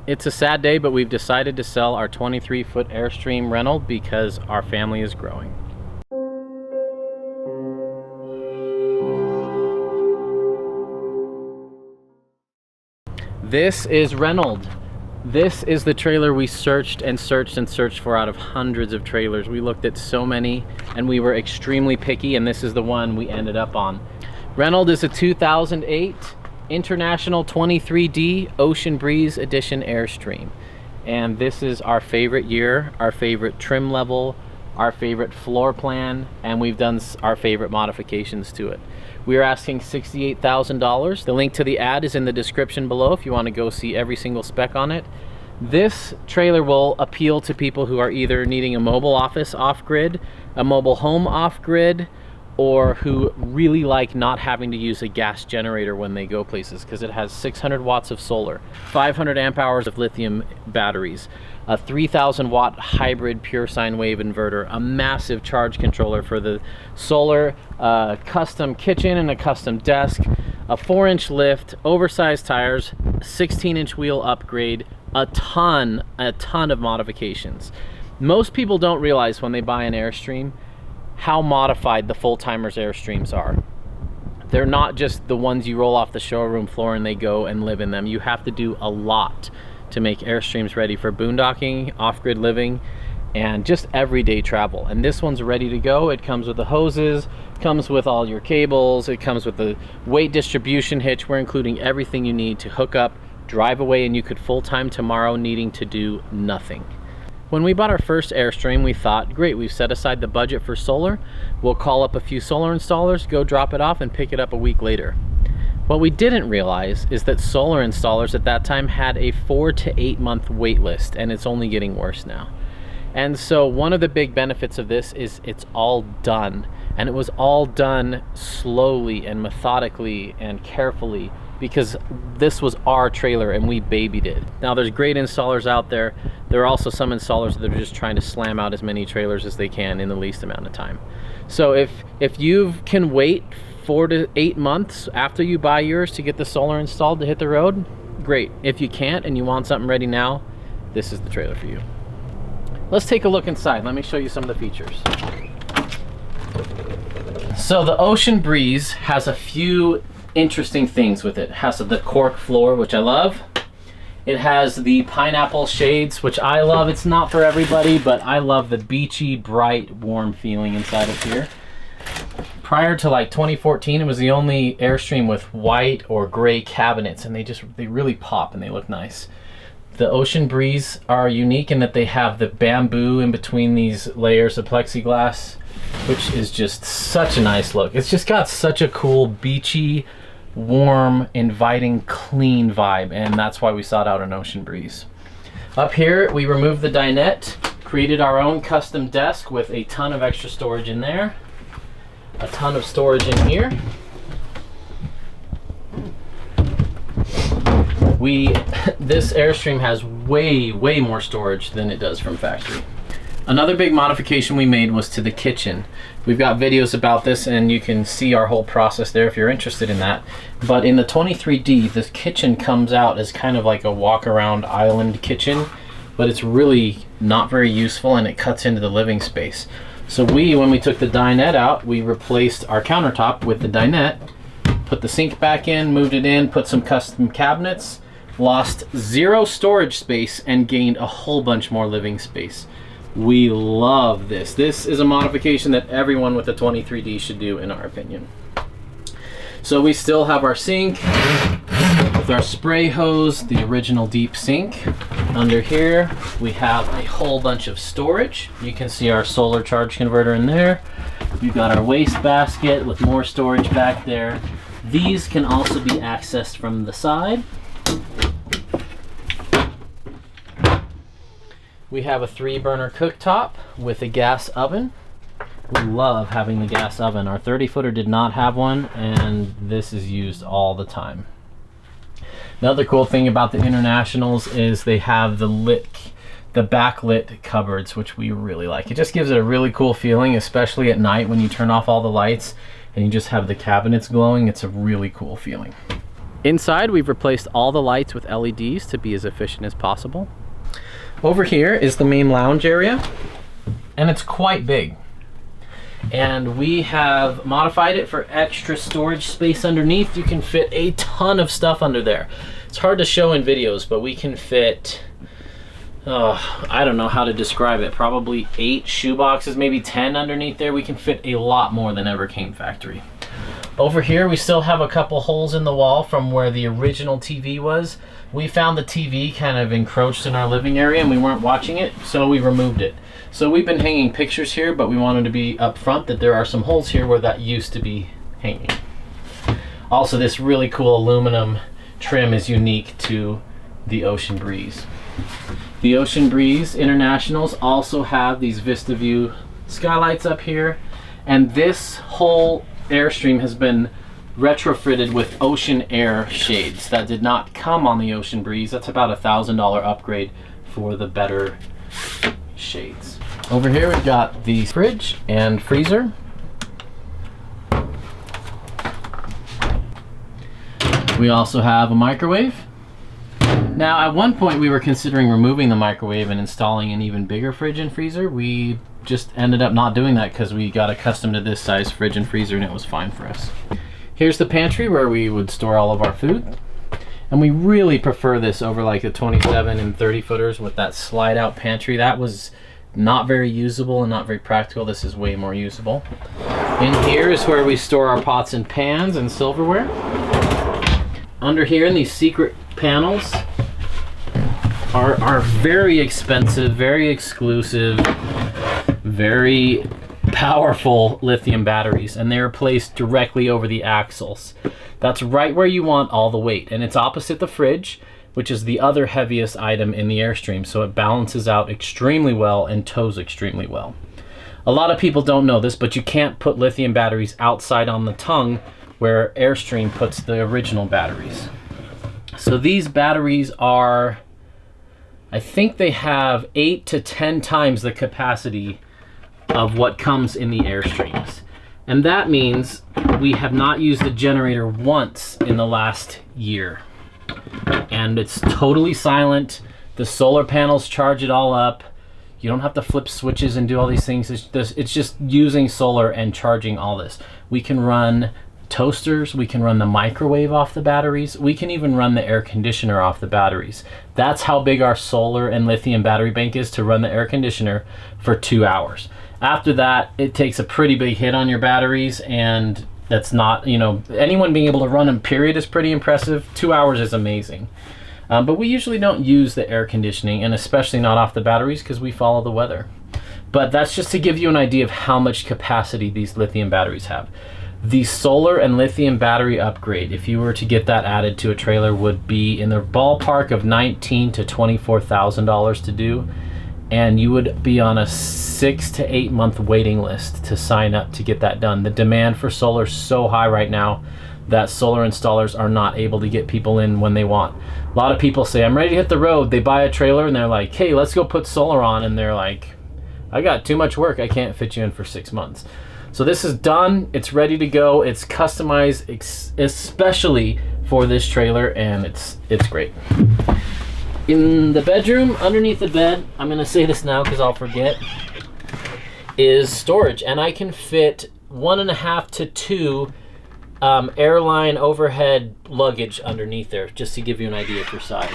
It's a sad day, but we've decided to sell our 23-foot Airstream Reynold because our family is growing. This is Reynold. This is the trailer we searched and searched and searched for out of hundreds of trailers. We looked at so many and we were extremely picky, and this is the one we ended up on. Reynold is a 2008 International 23D Ocean Breeze Edition Airstream. And this is our favorite year, our favorite trim level, our favorite floor plan, and we've done our favorite modifications to it. We are asking $68,000. The link to the ad is in the description below if you want to go see every single spec on it. This trailer will appeal to people who are either needing a mobile office off-grid, a mobile home off-grid, or who really like not having to use a gas generator when they go places, because it has 600 watts of solar, 500 amp hours of lithium batteries, a 3,000 watt hybrid pure sine wave inverter, a massive charge controller for the solar, custom kitchen and a custom desk, a 4-inch lift, oversized tires, 16-inch wheel upgrade, a ton of modifications. Most people don't realize when they buy an Airstream how modified the full-timers Airstreams are. They're not just the ones you roll off the showroom floor and they go and live in them. You have to do a lot to make Airstreams ready for boondocking, off-grid living, and just everyday travel. And this one's ready to go. It comes with the hoses, comes with all your cables, it comes with the weight distribution hitch. We're including everything you need to hook up, drive away, and you could full-time tomorrow needing to do nothing. When we bought our first Airstream, we thought, great, we've set aside the budget for solar. We'll call up a few solar installers, go drop it off, and pick it up a week later. What we didn't realize is that solar installers at that time had a 4 to 8 month wait list, and it's only getting worse now. And so one of the big benefits of this is it's all done, and it was all done slowly and methodically and carefully, because this was our trailer and we babied it. Now there's great installers out there. There are also some installers that are just trying to slam out as many trailers as they can in the least amount of time. So if you can wait 4 to 8 months after you buy yours to get the solar installed to hit the road, great. If you can't and you want something ready now, this is the trailer for you. Let's take a look inside. Let me show you some of the features. So the Ocean Breeze has a few interesting things with it. It has the cork floor, which I love. It has the pineapple shades, which I love. It's not for everybody, but I love the beachy, bright, warm feeling inside of here. Prior to like 2014, it was the only Airstream with white or gray cabinets, and they really pop and they look nice. The Ocean Breeze are unique in that they have the bamboo in between these layers of plexiglass, which is just such a nice look. It's just got such a cool beachy, warm, inviting, clean vibe, and that's why we sought out an Ocean Breeze. Up here, we removed the dinette, created our own custom desk with a ton of extra storage in there, a ton of storage in here. This Airstream has way more storage than it does from factory. Another big modification we made was to the kitchen. We've got videos about this and you can see our whole process there if you're interested in that. But in the 23D, this kitchen comes out as kind of like a walk-around island kitchen, but it's really not very useful and it cuts into the living space. So when we took the dinette out, we replaced our countertop with the dinette, put the sink back in, moved it in, put some custom cabinets, lost 0 storage space and gained a whole bunch more living space. We love this. This is a modification that everyone with a 23D should do, in our opinion. So we still have our sink with our spray hose, the original deep sink. Under here, we have a whole bunch of storage. You can see our solar charge converter in there. We've got our waste basket with more storage back there. These can also be accessed from the side. We have a 3-burner cooktop with a gas oven. We love having the gas oven. Our 30-footer did not have one, and this is used all the time. Another cool thing about the Internationals is they have the backlit cupboards, which we really like. It just gives it a really cool feeling, especially at night when you turn off all the lights and you just have the cabinets glowing. It's a really cool feeling. Inside, we've replaced all the lights with LEDs to be as efficient as possible. Over here is the main lounge area, and it's quite big. And we have modified it for extra storage space underneath. You can fit a ton of stuff under there. It's hard to show in videos, but we can fit, I don't know how to describe it, probably 8 shoe boxes, maybe 10 underneath there. We can fit a lot more than ever came factory. Over here, we still have a couple holes in the wall from where the original TV was. We found the TV kind of encroached in our living area and we weren't watching it, so we removed it. So we've been hanging pictures here, but we wanted to be upfront that there are some holes here where that used to be hanging. Also, this really cool aluminum trim is unique to the Ocean Breeze. The Ocean Breeze Internationals also have these Vista View skylights up here, and this whole Airstream has been retrofitted with ocean air shades that did not come on the Ocean Breeze. That's about a $1,000 upgrade for the better shades. Over here we've got the fridge and freezer. We also have a microwave. Now, at one point we were considering removing the microwave and installing an even bigger fridge and freezer. We just ended up not doing that because we got accustomed to this size fridge and freezer and it was fine for us. Here's the pantry where we would store all of our food. And we really prefer this over like the 27 and 30 footers with that slide out pantry. That was not very usable and not very practical. This is way more usable. In here is where we store our pots and pans and silverware. Under here in these secret panels are very expensive, very exclusive, very powerful lithium batteries, and they're placed directly over the axles. That's right where you want all the weight, and it's opposite the fridge, which is the other heaviest item in the Airstream, so it balances out extremely well and tows extremely well. A lot of people don't know this, but you can't put lithium batteries outside on the tongue where Airstream puts the original batteries. So these batteries are, I think they have 8 to 10 times the capacity of what comes in the Airstreams. And that means we have not used the generator once in the last year. And it's totally silent. The solar panels charge it all up. You don't have to flip switches and do all these things. It's just using solar and charging all this. We can run toasters, we can run the microwave off the batteries, we can even run the air conditioner off the batteries. That's how big our solar and lithium battery bank is to run the air conditioner for 2 hours. After that, it takes a pretty big hit on your batteries, and that's not, you know, anyone being able to run them period is pretty impressive. 2 hours is amazing. But we usually don't use the air conditioning, and especially not off the batteries because we follow the weather. But that's just to give you an idea of how much capacity these lithium batteries have. The solar and lithium battery upgrade, if you were to get that added to a trailer, would be in the ballpark of $19,000 to $24,000 to do, and you would be on a 6 to 8 month waiting list to sign up to get that done. The demand for solar is so high right now that solar installers are not able to get people in when they want. A lot of people say, I'm ready to hit the road. They buy a trailer and they're like, hey, let's go put solar on, and they're like, I got too much work, I can't fit you in for 6 months. So this is done, it's ready to go, it's customized especially for this trailer, and it's great. In the bedroom, underneath the bed, I'm gonna say this now because I'll forget, is storage, and I can fit 1.5 to 2 airline overhead luggage underneath there, just to give you an idea for size.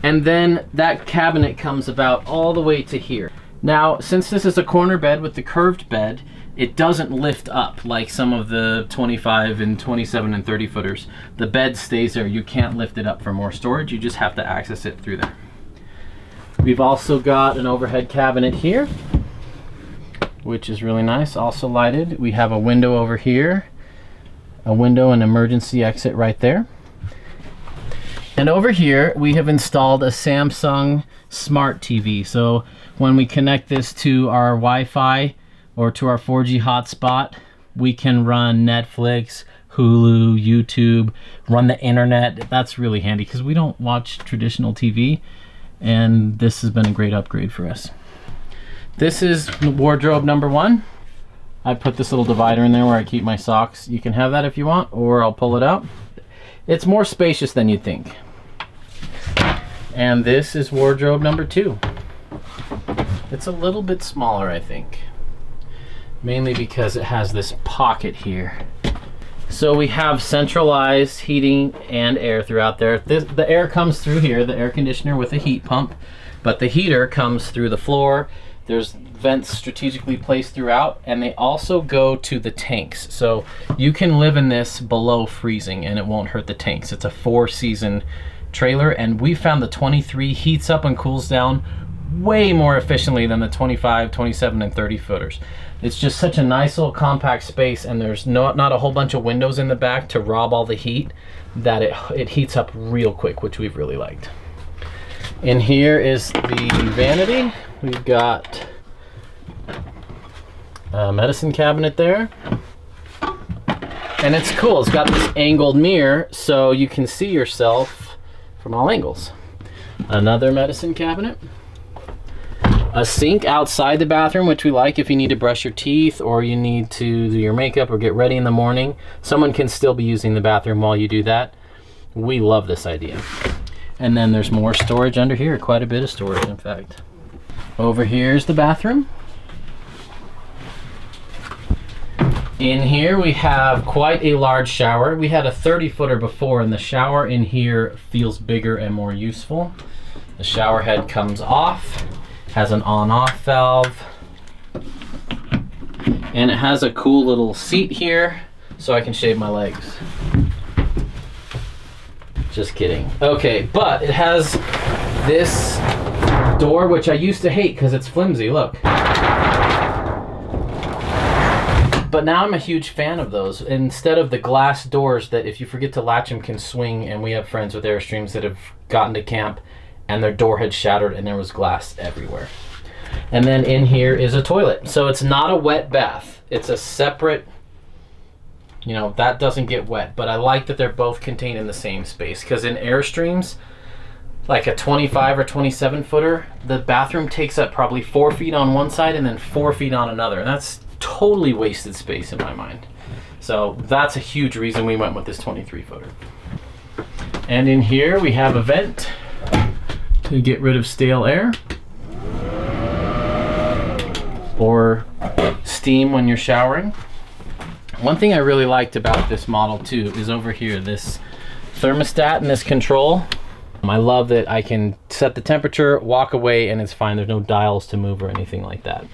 And then that cabinet comes about all the way to here. Now, since this is a corner bed with the curved bed, it doesn't lift up like some of the 25 and 27 and 30 footers. The bed stays there. You can't lift it up for more storage. You just have to access it through there. We've also got an overhead cabinet here, which is really nice, also lighted. We have a window over here, a window and emergency exit right there. And over here, we have installed a Samsung Smart TV. So when we connect this to our Wi-Fi or to our 4G hotspot, we can run Netflix, Hulu, YouTube, run the internet. That's really handy because we don't watch traditional TV, and this has been a great upgrade for us. This is wardrobe number 1. I put this little divider in there where I keep my socks. You can have that if you want, or I'll pull it out. It's more spacious than you'd think. And this is wardrobe number 2. It's a little bit smaller, I think. Mainly because it has this pocket here. So we have centralized heating and air throughout there. The air comes through here, the air conditioner with a heat pump, but the heater comes through the floor. There's vents strategically placed throughout, and they also go to the tanks. So you can live in this below freezing and it won't hurt the tanks. It's a 4-season trailer, and we found the 23 heats up and cools down way more efficiently than the 25, 27, and 30 footers. It's just such a nice little compact space, and there's not a whole bunch of windows in the back to rob all the heat, that it heats up real quick, which we've really liked. In here is the vanity. We've got a medicine cabinet there. And it's cool, it's got this angled mirror so you can see yourself from all angles. Another medicine cabinet. A sink outside the bathroom, which we like if you need to brush your teeth or you need to do your makeup or get ready in the morning. Someone can still be using the bathroom while you do that. We love this idea. And then there's more storage under here, quite a bit of storage in fact. Over here is the bathroom. In here we have quite a large shower. We had a 30-footer before, and the shower in here feels bigger and more useful. The shower head comes off, has an on-off valve, and it has a cool little seat here so I can shave my legs. Just kidding. Okay, but it has this door, which I used to hate because it's flimsy, look. But now I'm a huge fan of those. Instead of the glass doors that if you forget to latch them can swing, and we have friends with Airstreams that have gotten to camp and their door had shattered and there was glass everywhere. And then in here is a toilet. So it's not a wet bath. It's a separate, you know, that doesn't get wet. But I like that they're both contained in the same space, because in Airstreams, like a 25 or 27 footer, the bathroom takes up probably 4 feet on one side and then 4 feet on another. And that's totally wasted space in my mind. So that's a huge reason we went with this 23 footer. And in here we have a vent to get rid of stale air or steam when you're showering. One thing I really liked about this model too is over here, this thermostat and this control. I love that I can set the temperature, walk away, and it's fine. There's no dials to move or anything like that.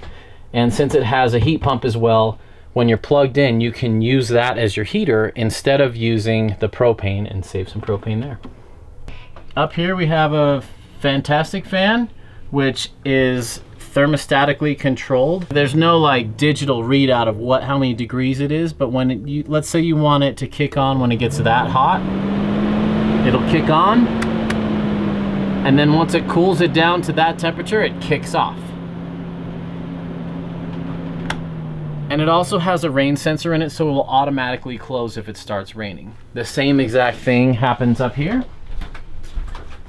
And since it has a heat pump as well, when you're plugged in, you can use that as your heater instead of using the propane and save some propane there. Up here we have a fantastic fan, which is thermostatically controlled. There's no like digital readout of how many degrees it is, but when let's say you want it to kick on when it gets that hot, it'll kick on, and then once it cools it down to that temperature, it kicks off. And it also has a rain sensor in it, so it will automatically close if it starts raining. The same exact thing happens up here.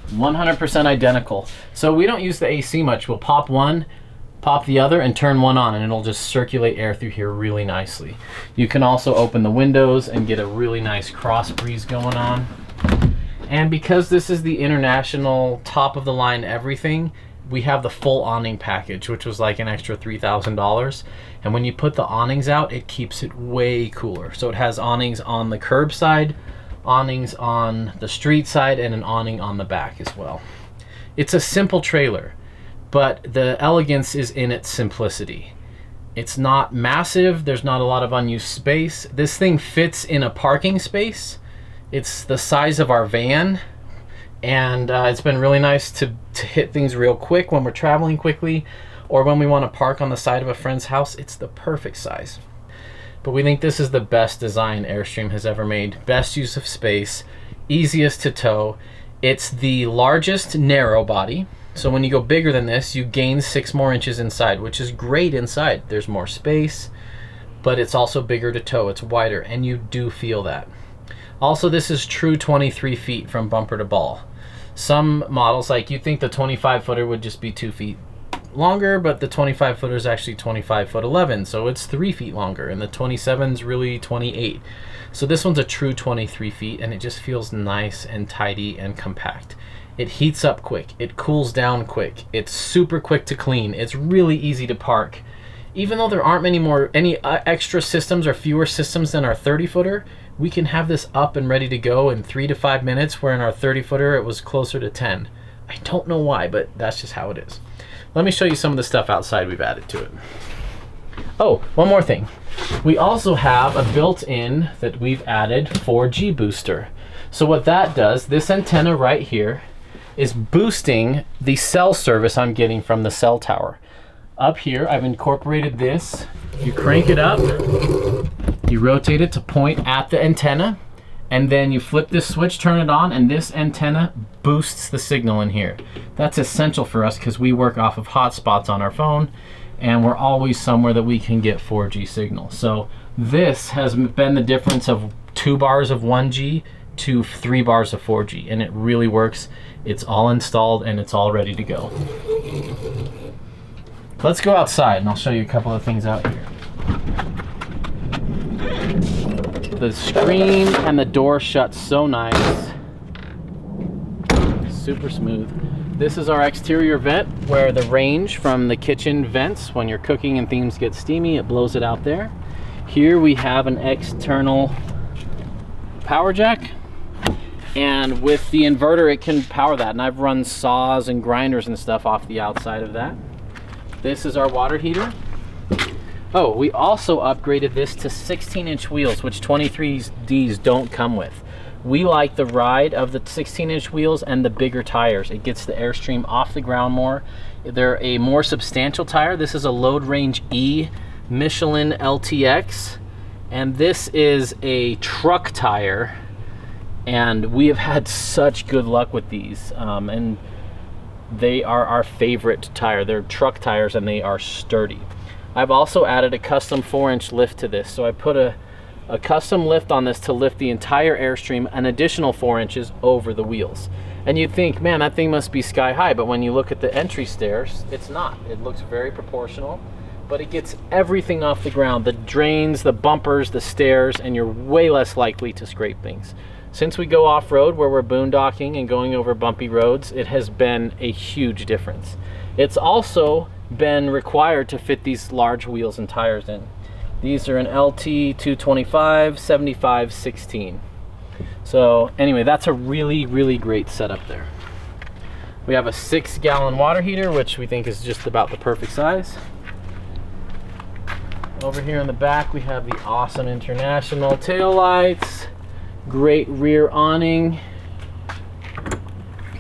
100% identical. So we don't use the AC much. We'll pop one, pop the other, and turn one on, and it'll just circulate air through here really nicely. You can also open the windows and get a really nice cross breeze going on. And because this is the international top of the line everything, we have the full awning package, which was like an extra $3,000. And when you put the awnings out, it keeps it way cooler. So it has awnings on the curb side, awnings on the street side, and an awning on the back as well. It's a simple trailer, but the elegance is in its simplicity. It's not massive. There's not a lot of unused space. This thing fits in a parking space. It's the size of our van. And it's been really nice to hit things real quick when we're traveling quickly, or when we want to park on the side of a friend's house. It's the perfect size. But we think this is the best design Airstream has ever made. Best use of space, easiest to tow. It's the largest narrow body. So when you go bigger than this, you gain 6 more inches inside, which is great inside. There's more space, but it's also bigger to tow. It's wider, and you do feel that. Also, this is true 23 feet from bumper to ball. Some models, like you think the 25 footer would just be 2 feet longer, but the 25 footer is actually 25 foot 11, so it's 3 feet longer, and the 27's really 28. So this one's a true 23 feet, and it just feels nice and tidy and compact. It heats up quick, it cools down quick, it's super quick to clean, it's really easy to park. Even though there aren't any extra systems or fewer systems than our 30 footer, we can have this up and ready to go in 3 to 5 minutes, where in our 30 footer it was closer to 10. I don't know why, but that's just how it is. Let me show you some of the stuff outside we've added to it. Oh, one more thing. We also have a built-in that we've added 4G booster. So what that does, this antenna right here is boosting the cell service I'm getting from the cell tower. Up here, I've incorporated this. You crank it up, you rotate it to point at the antenna, and then you flip this switch, turn it on, and this antenna boosts the signal in here. That's essential for us because we work off of hotspots on our phone, and we're always somewhere that we can get 4G signal. So this has been the difference of 2 bars of 1G to 3 bars of 4G, and it really works. It's all installed and it's all ready to go. Let's go outside and I'll show you a couple of things out here. The screen and the door shut so nice. Super smooth. This is our exterior vent where the range from the kitchen vents. When you're cooking and things get steamy, it blows it out there. Here we have an external power jack, and with the inverter it can power that, and I've run saws and grinders and stuff off the outside of that. This is our water heater. Oh, we also upgraded this to 16-inch wheels, which 23Ds don't come with. We like the ride of the 16-inch wheels and the bigger tires. It gets the Airstream off the ground more. They're a more substantial tire. This is a Load Range E Michelin LTX, and this is a truck tire, and we have had such good luck with these, and they are our favorite tire. They're truck tires and they are sturdy. I've also added a custom 4-inch lift to this, so I put a custom lift on this to lift the entire Airstream an additional 4 inches over the wheels. And you'd think, man, that thing must be sky high, but when you look at the entry stairs, it's not. It looks very proportional, but it gets everything off the ground, the drains, the bumpers, the stairs, and you're way less likely to scrape things. Since we go off-road where we're boondocking and going over bumpy roads, it has been a huge difference. It's also been required to fit these large wheels and tires in. These are an LT 225 75/16. So anyway, that's a really, really great setup there. We have a 6-gallon water heater, which we think is just about the perfect size. Over here in the back, we have the awesome International tail lights, great rear awning,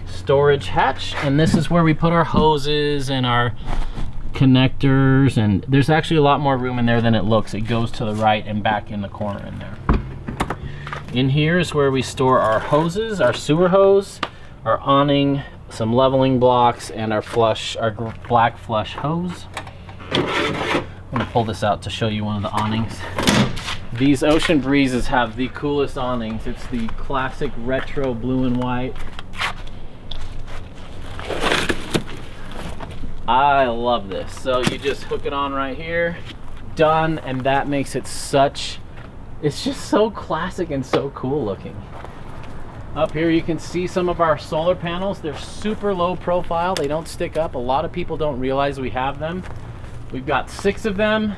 storage hatch, and this is where we put our hoses and our connectors, and there's actually a lot more room in there than it looks. It goes to the right and back in the corner in there. In here is where we store our hoses, our sewer hose, our awning, some leveling blocks, and our black flush hose. I'm gonna pull this out to show you one of the awnings. These Ocean Breezes have the coolest awnings. It's the classic retro blue and white. I love this. So you just hook it on right here, done, and that makes it it's just so classic and so cool looking. Up here you can see some of our solar panels. They're super low profile. They don't stick up. A lot of people don't realize we have them. We've got 6 of them.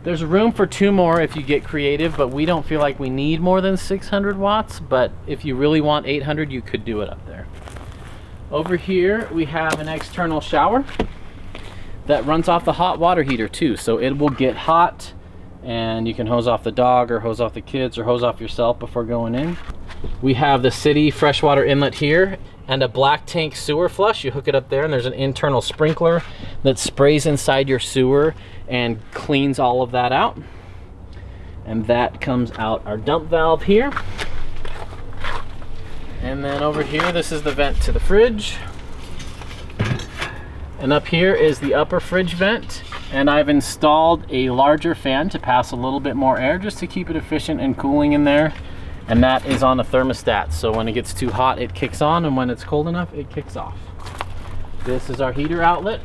There's room for 2 more if you get creative, but we don't feel like we need more than 600 watts, but if you really want 800, you could do it up there. Over here, we have an external shower that runs off the hot water heater too, so it will get hot and you can hose off the dog or hose off the kids or hose off yourself before going in. We have the city freshwater inlet here and a black tank sewer flush. You hook it up there and there's an internal sprinkler that sprays inside your sewer and cleans all of that out. And that comes out our dump valve here. And then over here, this is the vent to the fridge. And up here is the upper fridge vent. And I've installed a larger fan to pass a little bit more air just to keep it efficient and cooling in there. And that is on a thermostat. So when it gets too hot, it kicks on, and when it's cold enough, it kicks off. This is our heater outlet.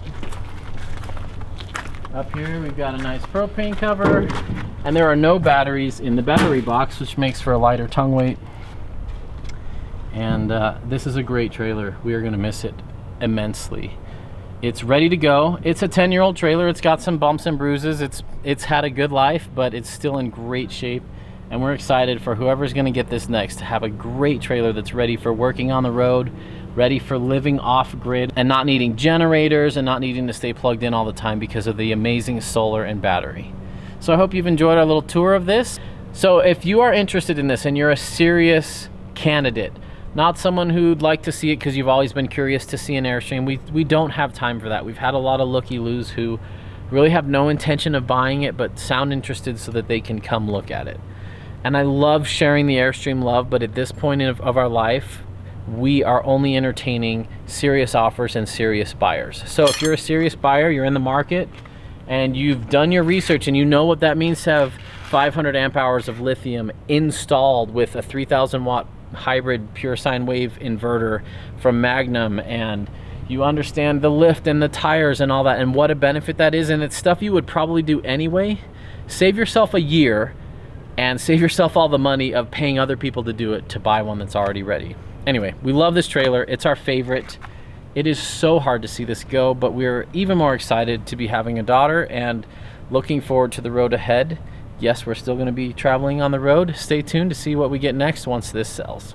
Up here we've got a nice propane cover, and there are no batteries in the battery box, which makes for a lighter tongue weight. And this is a great trailer. We are going to miss it immensely. It's ready to go. It's a 10-year-old trailer. It's got some bumps and bruises. It's had a good life, but it's still in great shape. And we're excited for whoever's going to get this next to have a great trailer that's ready for working on the road, ready for living off grid and not needing generators and not needing to stay plugged in all the time because of the amazing solar and battery. So I hope you've enjoyed our little tour of this. So if you are interested in this and you're a serious candidate, not someone who'd like to see it because you've always been curious to see an Airstream, we don't have time for that. We've had a lot of looky-loos who really have no intention of buying it but sound interested so that they can come look at it. And I love sharing the Airstream love, but at this point of our life, we are only entertaining serious offers and serious buyers. So if you're a serious buyer, you're in the market, and you've done your research and you know what that means to have 500 amp hours of lithium installed with a 3,000 watt hybrid pure sine wave inverter from Magnum, and you understand the lift and the tires and all that and what a benefit that is, and it's stuff you would probably do anyway, save yourself a year and save yourself all the money of paying other people to do it to buy one that's already ready. Anyway, we love this trailer. It's our favorite. It is so hard to see this go, but we're even more excited to be having a daughter and looking forward to the road ahead. Yes, we're still going to be traveling on the road. Stay tuned to see what we get next once this sells.